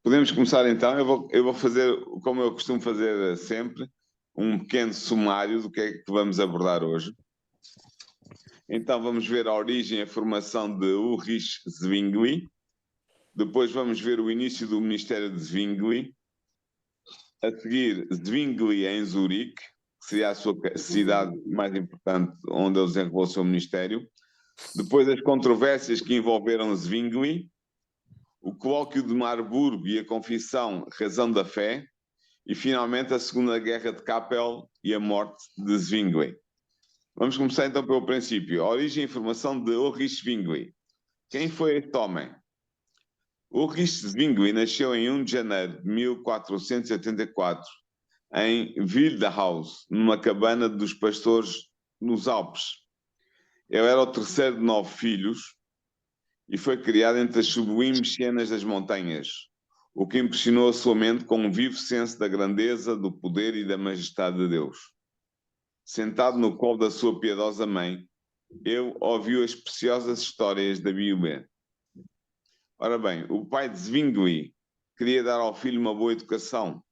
Podemos começar então. Eu vou fazer, como eu costumo fazer sempre, um pequeno sumário do que é que vamos abordar hoje. Então vamos ver a origem e a formação de Ulrich Zwingli. Depois vamos ver o início do Ministério de Zwingli. A seguir, Zwingli em Zurique, que seria a sua cidade mais importante onde ele desenvolveu o seu ministério. Depois as controvérsias que envolveram Zwingli, o colóquio de Marburgo e a confissão Razão da Fé, e finalmente a Segunda Guerra de Kappel e a morte de Zwingli. Vamos começar então pelo princípio. A origem e formação de Ulrich Zwingli. Quem foi este homem? Ulrich Zwingli nasceu em 1 de janeiro de 1484 em Wildhaus, numa cabana dos pastores nos Alpes. Ele era o terceiro de 9 filhos e foi criado entre as sublimes cenas das montanhas, o que impressionou a sua mente com um vivo senso da grandeza, do poder e da majestade de Deus. Sentado no colo da sua piedosa mãe, ele ouviu as preciosas histórias da Bíblia. Ora bem, o pai de Zwingli queria dar ao filho uma boa educação,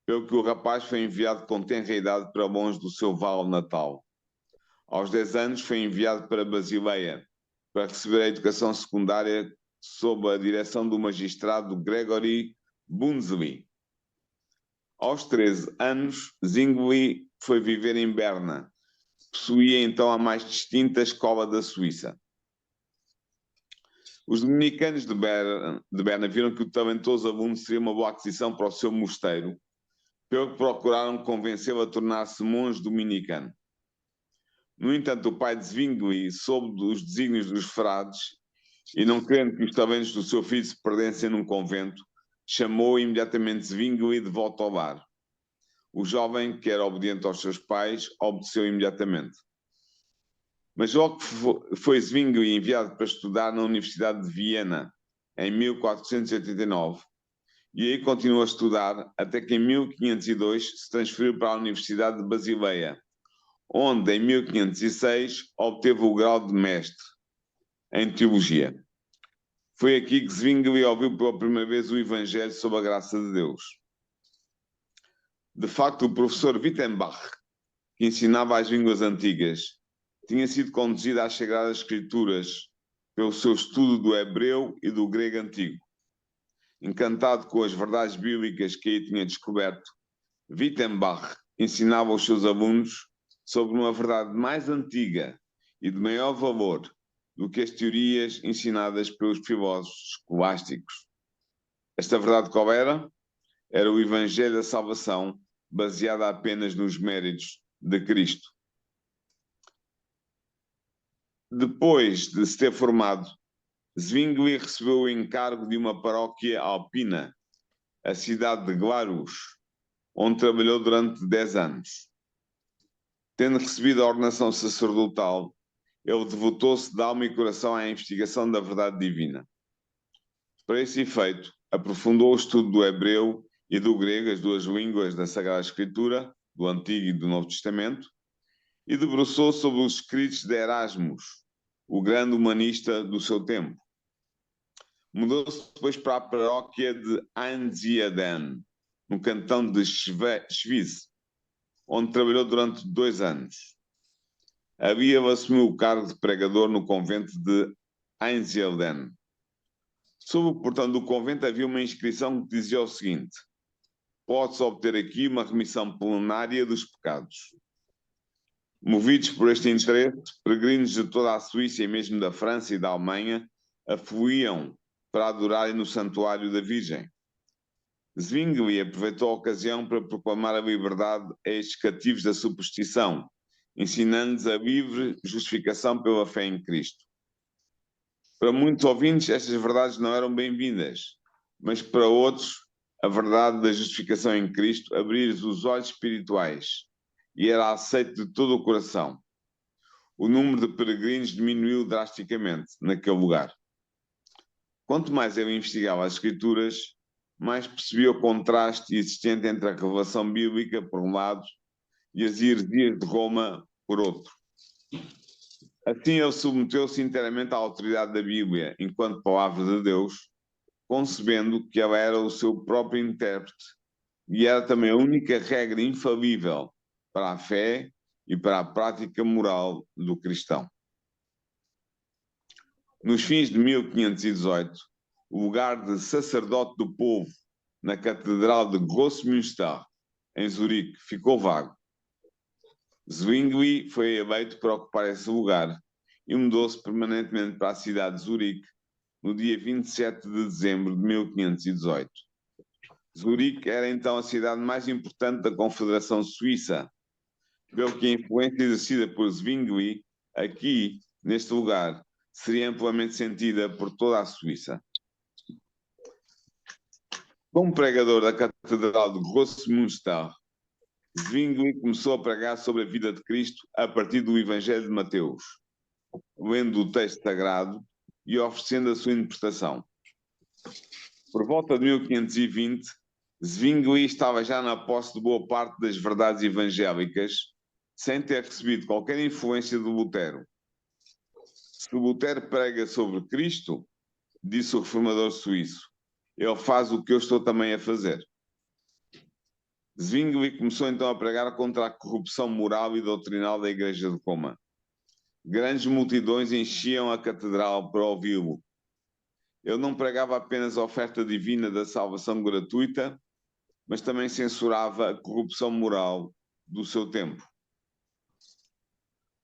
pelo que o rapaz foi enviado com tenra idade para longe do seu vale natal. Aos 10 anos foi enviado para Basileia, para receber a educação secundária sob a direção do magistrado Gregory Bunzli. Aos 13 anos, Zwingli foi viver em Berna. Possuía então a mais distinta escola da Suíça. Os dominicanos de Berna viram que o talentoso aluno seria uma boa aquisição para o seu mosteiro, pelo que procuraram convencê-lo a tornar-se monge dominicano. No entanto, o pai de Zwingli soube dos desígnios dos frades e, não querendo que os talentos do seu filho se perdessem num convento, chamou imediatamente Zwingli de volta ao lar. O jovem, que era obediente aos seus pais, obedeceu imediatamente. Mas logo que foi Zwingli enviado para estudar na Universidade de Viena, em 1489, e aí continuou a estudar até que em 1502 se transferiu para a Universidade de Basileia, onde em 1506 obteve o grau de mestre em teologia. Foi aqui que Zwingli ouviu pela primeira vez o Evangelho sob a graça de Deus. De facto, o professor Wittenbach, que ensinava as línguas antigas, tinha sido conduzido às Sagradas Escrituras pelo seu estudo do hebreu e do grego antigo. Encantado com as verdades bíblicas que aí tinha descoberto, Wittenbach ensinava aos seus alunos sobre uma verdade mais antiga e de maior valor do que as teorias ensinadas pelos filósofos escolásticos. Esta verdade qual era? Era o Evangelho da Salvação, baseada apenas nos méritos de Cristo. Depois de se ter formado, Zwingli recebeu o encargo de uma paróquia alpina, a cidade de Glarus, onde trabalhou durante 10 anos. Tendo recebido a ordenação sacerdotal, ele devotou-se de alma e coração à investigação da verdade divina. Para esse efeito, aprofundou o estudo do hebreu e do grego, as duas línguas da Sagrada Escritura, do Antigo e do Novo Testamento, e debruçou sobre os escritos de Erasmus, o grande humanista do seu tempo. Mudou-se depois para a paróquia de Einsiedeln, no cantão de Schwyz, onde trabalhou durante 2 anos. Ali ele assumiu o cargo de pregador no convento de Einsiedeln. Sob o portão do convento havia uma inscrição que dizia o seguinte: pode-se obter aqui uma remissão plenária dos pecados. Movidos por este interesse, peregrinos de toda a Suíça e mesmo da França e da Alemanha afluíam para adorarem no Santuário da Virgem. Zwingli aproveitou a ocasião para proclamar a liberdade a estes cativos da superstição, ensinando-lhes a livre justificação pela fé em Cristo. Para muitos ouvintes, estas verdades não eram bem-vindas, mas para outros, a verdade da justificação em Cristo abria-lhes os olhos espirituais e era aceito de todo o coração. O número de peregrinos diminuiu drasticamente naquele lugar. Quanto mais ele investigava as Escrituras, mais percebia o contraste existente entre a revelação bíblica, por um lado, e as heresias de Roma, por outro. Assim, ele submeteu-se inteiramente à autoridade da Bíblia, enquanto palavra de Deus, concebendo que ela era o seu próprio intérprete e era também a única regra infalível para a fé e para a prática moral do cristão. Nos fins de 1518, o lugar de sacerdote do povo na Catedral de Grossmünster, em Zurique, ficou vago. Zwingli foi eleito para ocupar esse lugar e mudou-se permanentemente para a cidade de Zurique no dia 27 de dezembro de 1518. Zurique era então a cidade mais importante da Confederação Suíça, pelo que a influência exercida por Zwingli aqui, neste lugar, seria amplamente sentida por toda a Suíça. Como pregador da Catedral de Grossmünster, Zwingli começou a pregar sobre a vida de Cristo a partir do Evangelho de Mateus, lendo o texto sagrado e oferecendo a sua interpretação. Por volta de 1520, Zwingli estava já na posse de boa parte das verdades evangélicas, sem ter recebido qualquer influência de Lutero. Se Lutero prega sobre Cristo, disse o reformador suíço, ele faz o que eu estou também a fazer. Zwingli começou então a pregar contra a corrupção moral e doutrinal da Igreja de Roma. Grandes multidões enchiam a catedral para ouvi-lo. Ele não pregava apenas a oferta divina da salvação gratuita, mas também censurava a corrupção moral do seu tempo.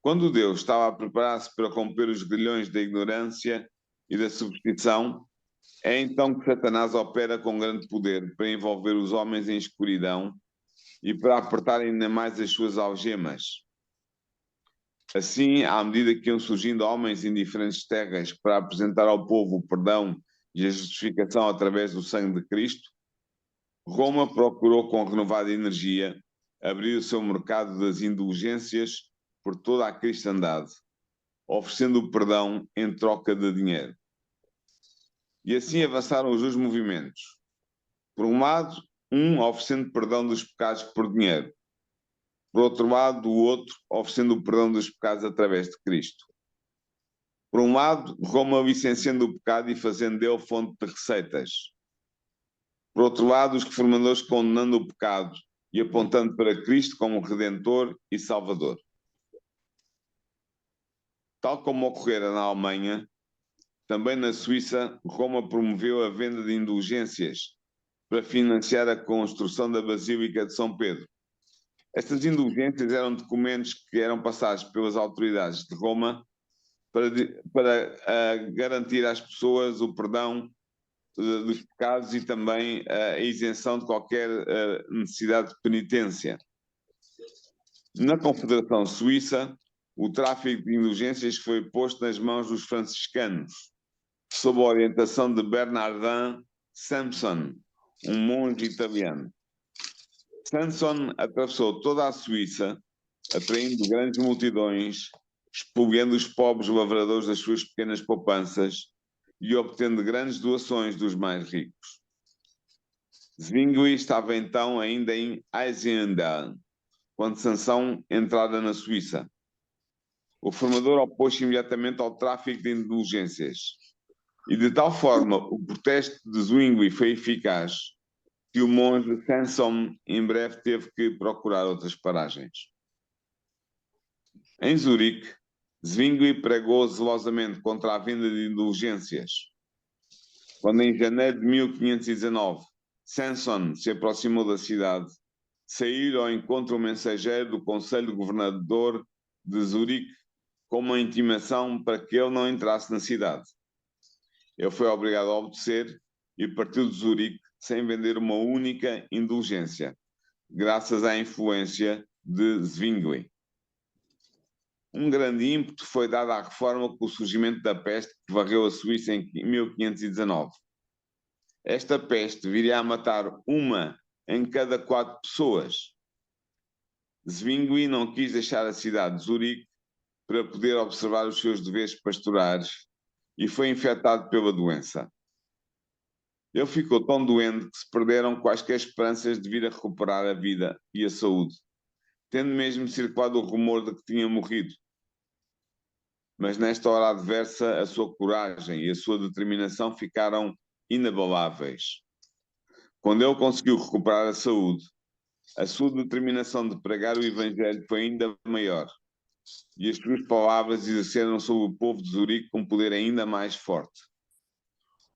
Quando Deus estava a preparar-se para romper os grilhões da ignorância e da superstição, é então que Satanás opera com grande poder para envolver os homens em escuridão e para apertar ainda mais as suas algemas. Assim, à medida que iam surgindo homens em diferentes terras para apresentar ao povo o perdão e a justificação através do sangue de Cristo, Roma procurou com renovada energia abrir o seu mercado das indulgências por toda a cristandade, oferecendo o perdão em troca de dinheiro. E assim avançaram os dois movimentos. Por um lado, um oferecendo perdão dos pecados por dinheiro. Por outro lado, o outro oferecendo o perdão dos pecados através de Cristo. Por um lado, Roma licenciando o pecado e fazendo dele fonte de receitas. Por outro lado, os reformadores condenando o pecado e apontando para Cristo como Redentor e Salvador. Tal como ocorrera na Alemanha, também na Suíça, Roma promoveu a venda de indulgências para financiar a construção da Basílica de São Pedro. Estas indulgências eram documentos que eram passados pelas autoridades de Roma para garantir às pessoas o perdão dos pecados e também a isenção de qualquer necessidade de penitência. Na Confederação Suíça, o tráfico de indulgências foi posto nas mãos dos franciscanos, sob a orientação de Bernardin Samson, um monge italiano. Samson atravessou toda a Suíça, atraindo grandes multidões, expoliando os pobres lavradores das suas pequenas poupanças e obtendo grandes doações dos mais ricos. Zwingli estava então ainda em Eisenach, quando Sansão entrara na Suíça. O reformador opôs-se imediatamente ao tráfico de indulgências. E de tal forma o protesto de Zwingli foi eficaz que o monge Sansom em breve teve que procurar outras paragens. Em Zurique, Zwingli pregou zelosamente contra a venda de indulgências. Quando em janeiro de 1519 Sanson se aproximou da cidade, saiu ao encontro o mensageiro do Conselho Governador de Zurique com uma intimação para que ele não entrasse na cidade. Ele foi obrigado a obedecer e partiu de Zurique sem vender uma única indulgência, graças à influência de Zwingli. Um grande ímpeto foi dado à reforma com o surgimento da peste que varreu a Suíça em 1519. Esta peste viria a matar uma em cada 4 pessoas. Zwingli não quis deixar a cidade de Zurique para poder observar os seus deveres pastorais e foi infectado pela doença. Ele ficou tão doente que se perderam quaisquer esperanças de vir a recuperar a vida e a saúde, tendo mesmo circulado o rumor de que tinha morrido. Mas nesta hora adversa, a sua coragem e a sua determinação ficaram inabaláveis. Quando ele conseguiu recuperar a sua determinação de pregar o Evangelho foi ainda maior, e as suas palavras exerceram sobre o povo de Zurique um poder ainda mais forte.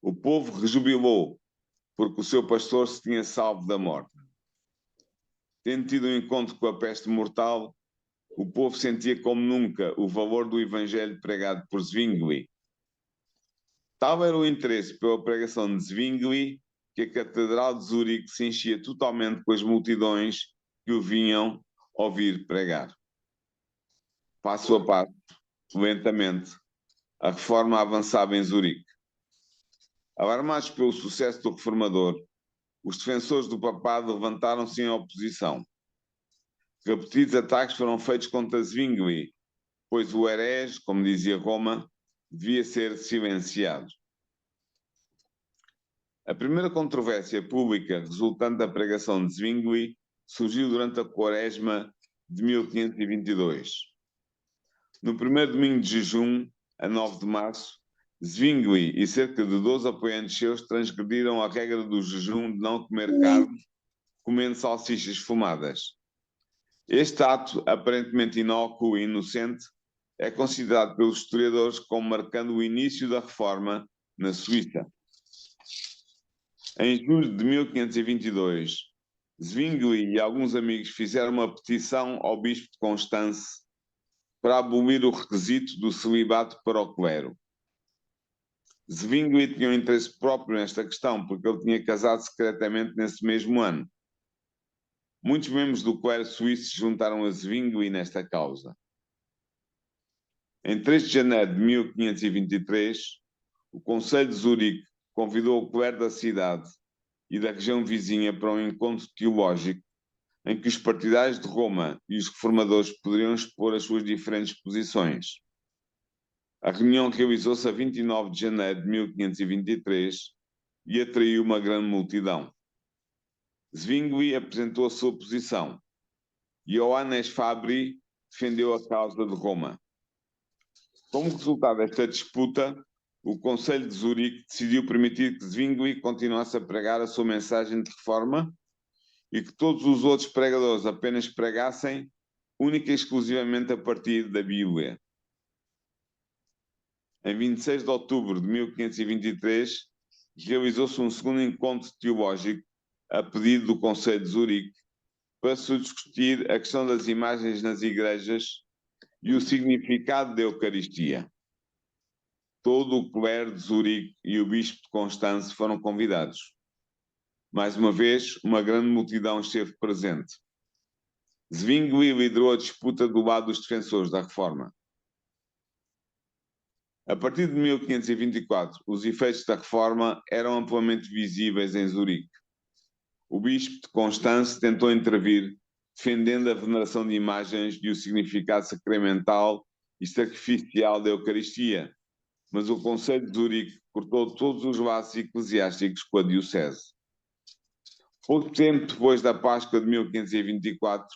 O povo rejubilou, porque o seu pastor se tinha salvo da morte. Tendo tido um encontro com a peste mortal, o povo sentia como nunca o valor do Evangelho pregado por Zwingli. Tal era o interesse pela pregação de Zwingli que a Catedral de Zurique se enchia totalmente com as multidões que o vinham ouvir pregar. Passo a passo, lentamente, a reforma avançava em Zurique. Alarmados pelo sucesso do reformador, os defensores do papado levantaram-se em oposição. Repetidos ataques foram feitos contra Zwingli, pois o herege, como dizia Roma, devia ser silenciado. A primeira controvérsia pública resultante da pregação de Zwingli surgiu durante a Quaresma de 1522. No primeiro domingo de jejum, a 9 de março, Zwingli e cerca de 12 apoiantes seus transgrediram a regra do jejum de não comer carne, comendo salsichas fumadas. Este ato, aparentemente inócuo e inocente, é considerado pelos historiadores como marcando o início da reforma na Suíça. Em julho de 1522, Zwingli e alguns amigos fizeram uma petição ao bispo de Constance para abolir o requisito do celibato para o clero. Zwingli tinha um interesse próprio nesta questão, porque ele tinha casado secretamente nesse mesmo ano. Muitos membros do clero suíço se juntaram a Zwingli nesta causa. Em 3 de janeiro de 1523, o Conselho de Zurique convidou o clero da cidade e da região vizinha para um encontro teológico em que os partidários de Roma e os reformadores poderiam expor as suas diferentes posições. A reunião realizou-se a 29 de janeiro de 1523 e atraiu uma grande multidão. Zwingli apresentou a sua posição e Johannes Fabri defendeu a causa de Roma. Como resultado desta disputa, o Conselho de Zurique decidiu permitir que Zwingli continuasse a pregar a sua mensagem de reforma e que todos os outros pregadores apenas pregassem única e exclusivamente a partir da Bíblia. Em 26 de outubro de 1523, realizou-se um segundo encontro teológico a pedido do Conselho de Zurique para se discutir a questão das imagens nas igrejas e o significado da Eucaristia. Todo o clero de Zurique e o bispo de Constance foram convidados. Mais uma vez, uma grande multidão esteve presente. Zwingli liderou a disputa do lado dos defensores da reforma. A partir de 1524, os efeitos da reforma eram amplamente visíveis em Zurique. O bispo de Constance tentou intervir, defendendo a veneração de imagens e o significado sacramental e sacrificial da Eucaristia, mas o Conselho de Zurique cortou todos os laços eclesiásticos com a diocese. Pouco tempo depois da Páscoa de 1524,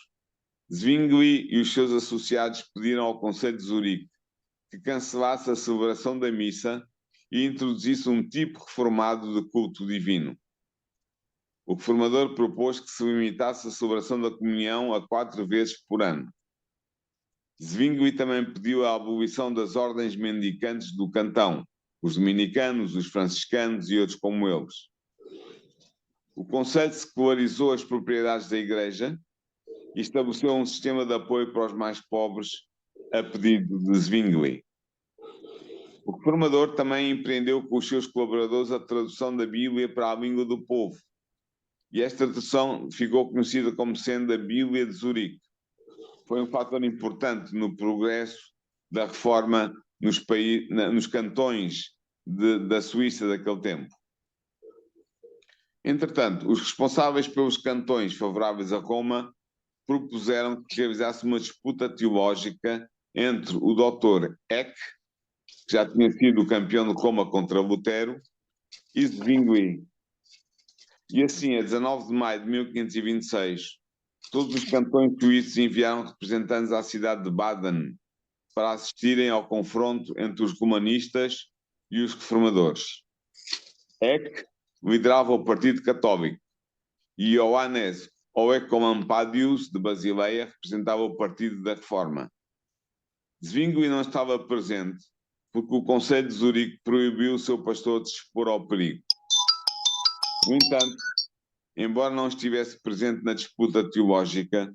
Zwingli e os seus associados pediram ao Conselho de Zurique que cancelasse a celebração da missa e introduzisse um tipo reformado de culto divino. O reformador propôs que se limitasse a celebração da comunhão a 4 vezes por ano. Zwingli também pediu a abolição das ordens mendicantes do cantão, os dominicanos, os franciscanos e outros como eles. O Conselho secularizou as propriedades da Igreja e estabeleceu um sistema de apoio para os mais pobres a pedido de Zwingli. O reformador também empreendeu com os seus colaboradores a tradução da Bíblia para a língua do povo, e esta tradução ficou conhecida como sendo a Bíblia de Zurique. Foi um fator importante no progresso da reforma nos cantões da Suíça daquele tempo. Entretanto, os responsáveis pelos cantões favoráveis a Roma propuseram que realizasse uma disputa teológica entre o Dr. Eck, que já tinha sido o campeão de Roma contra Lutero, e Zwingli. E assim, a 19 de maio de 1526, todos os cantões suíços enviaram representantes à cidade de Baden para assistirem ao confronto entre os romanistas e os reformadores. Eck liderava o Partido Católico e Ioannes Oecomampadius, de Basileia, representava o Partido da Reforma. Zwingli não estava presente porque o Conselho de Zurique proibiu o seu pastor de se expor ao perigo. No entanto, embora não estivesse presente na disputa teológica,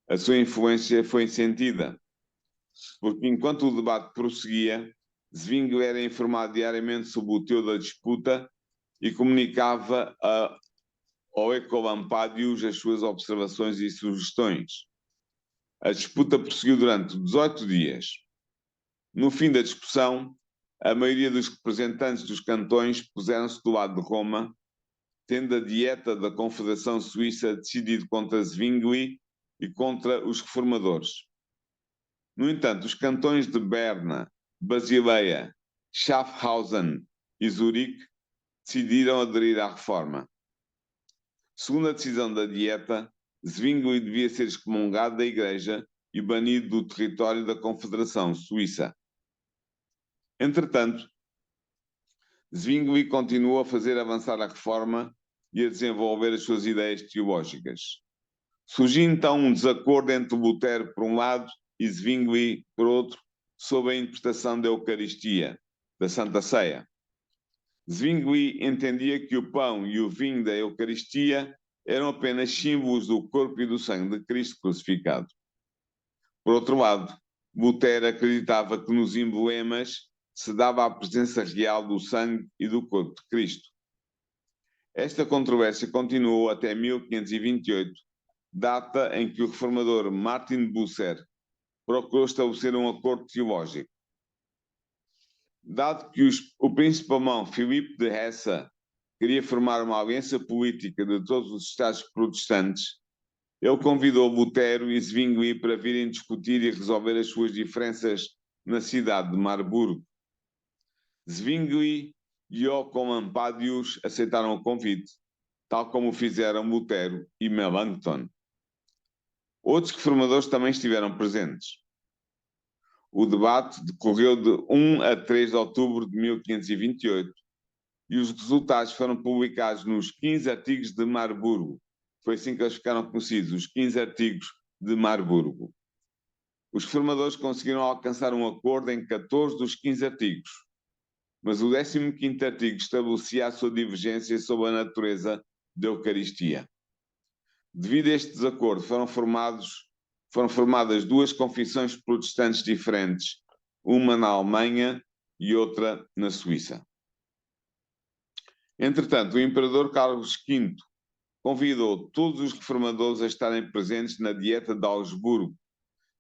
a sua influência foi sentida, porque enquanto o debate prosseguia, Zwingli era informado diariamente sobre o teor da disputa e comunicava ao Ecolampadius as suas observações e sugestões. A disputa prosseguiu durante 18 dias. No fim da discussão, a maioria dos representantes dos cantões puseram-se do lado de Roma, tendo a dieta da Confederação Suíça decidido contra Zwingli e contra os reformadores. No entanto, os cantões de Berna, Basileia, Schaffhausen e Zurique decidiram aderir à reforma. Segundo a decisão da dieta, Zwingli devia ser excomungado da Igreja e banido do território da Confederação Suíça. Entretanto, Zwingli continuou a fazer avançar a reforma e a desenvolver as suas ideias teológicas. Surgiu então um desacordo entre Lutero, por um lado, e Zwingli, por outro, sobre a interpretação da Eucaristia, da Santa Ceia. Zwingli entendia que o pão e o vinho da Eucaristia eram apenas símbolos do corpo e do sangue de Cristo crucificado. Por outro lado, Lutero acreditava que nos emblemas se dava a presença real do sangue e do corpo de Cristo. Esta controvérsia continuou até 1528, data em que o reformador Martin Bucer procurou estabelecer um acordo teológico. Dado que o príncipe alemão Filipe de Hesse queria formar uma aliança política de todos os estados protestantes, ele convidou Lutero e Zwingli para virem discutir e resolver as suas diferenças na cidade de Marburgo. Zwingli e Oecomampadius aceitaram o convite, tal como fizeram Lutero e Melanchthon. Outros reformadores também estiveram presentes. O debate decorreu de 1 a 3 de outubro de 1528 e os resultados foram publicados nos 15 artigos de Marburgo. Foi assim que eles ficaram conhecidos, os 15 artigos de Marburgo. Os reformadores conseguiram alcançar um acordo em 14 dos 15 artigos, mas o 15º artigo estabelecia a sua divergência sobre a natureza da Eucaristia. Devido a este desacordo, foram formadas duas confissões protestantes diferentes, uma na Alemanha e outra na Suíça. Entretanto, o imperador Carlos V convidou todos os reformadores a estarem presentes na Dieta de Augsburgo,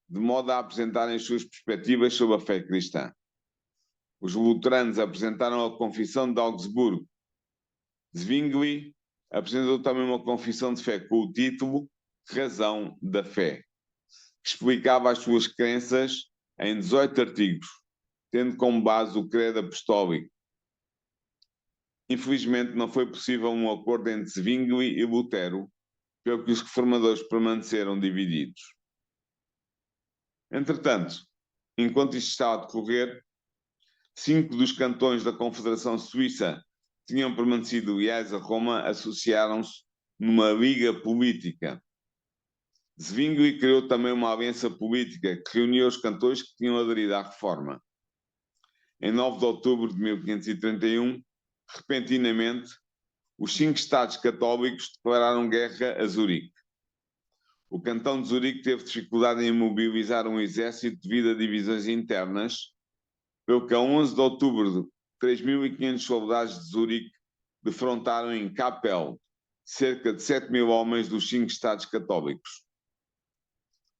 de modo a apresentarem as suas perspectivas sobre a fé cristã. Os luteranos apresentaram a Confissão de Augsburgo. Zwingli apresentou também uma confissão de fé com o título Razão da Fé, que explicava as suas crenças em 18 artigos, tendo como base o credo apostólico. Infelizmente, não foi possível um acordo entre Zwingli e Lutero, pelo que os reformadores permaneceram divididos. Entretanto, enquanto isto estava a decorrer, 5 dos cantões da Confederação Suíça tinham permanecido leais a Roma, associaram-se numa liga política. Zwingli criou também uma aliança política que reunia os cantões que tinham aderido à reforma. Em 9 de outubro de 1531, repentinamente, os 5 estados católicos declararam guerra a Zurique. O cantão de Zurique teve dificuldade em mobilizar um exército devido a divisões internas, pelo que a 11 de outubro, 3.500 soldados de Zurique defrontaram em Kappel cerca de 7.000 homens dos 5 estados católicos.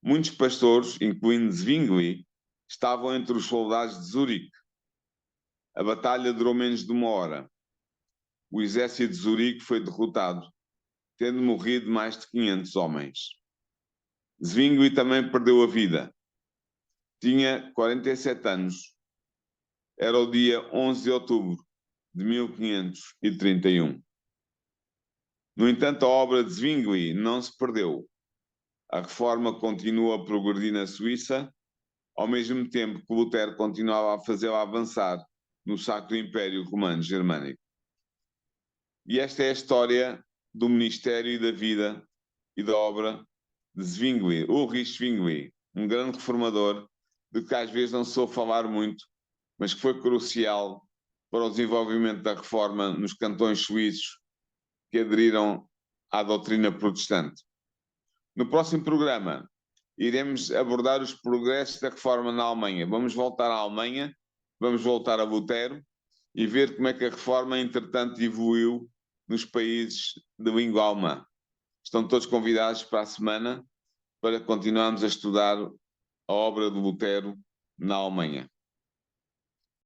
Muitos pastores, incluindo Zwingli, estavam entre os soldados de Zurique. A batalha durou menos de uma hora. O exército de Zurique foi derrotado, tendo morrido mais de 500 homens. Zwingli também perdeu a vida. Tinha 47 anos. Era o dia 11 de outubro de 1531. No entanto, a obra de Zwingli não se perdeu. A reforma continua a progredir na Suíça, ao mesmo tempo que Lutero continuava a fazê-la avançar no Sacro Império Romano Germânico. E esta é a história do ministério e da vida e da obra de Zwingli, Ulrich Zwingli, um grande reformador, de que às vezes não se ouve falar muito, mas que foi crucial para o desenvolvimento da reforma nos cantões suíços que aderiram à doutrina protestante. No próximo programa, iremos abordar os progressos da reforma na Alemanha. Vamos voltar à Alemanha, vamos voltar a Lutero e ver como é que a reforma, entretanto, evoluiu nos países de língua alemã. Estão todos convidados para a semana para continuarmos a estudar a obra de Lutero na Alemanha.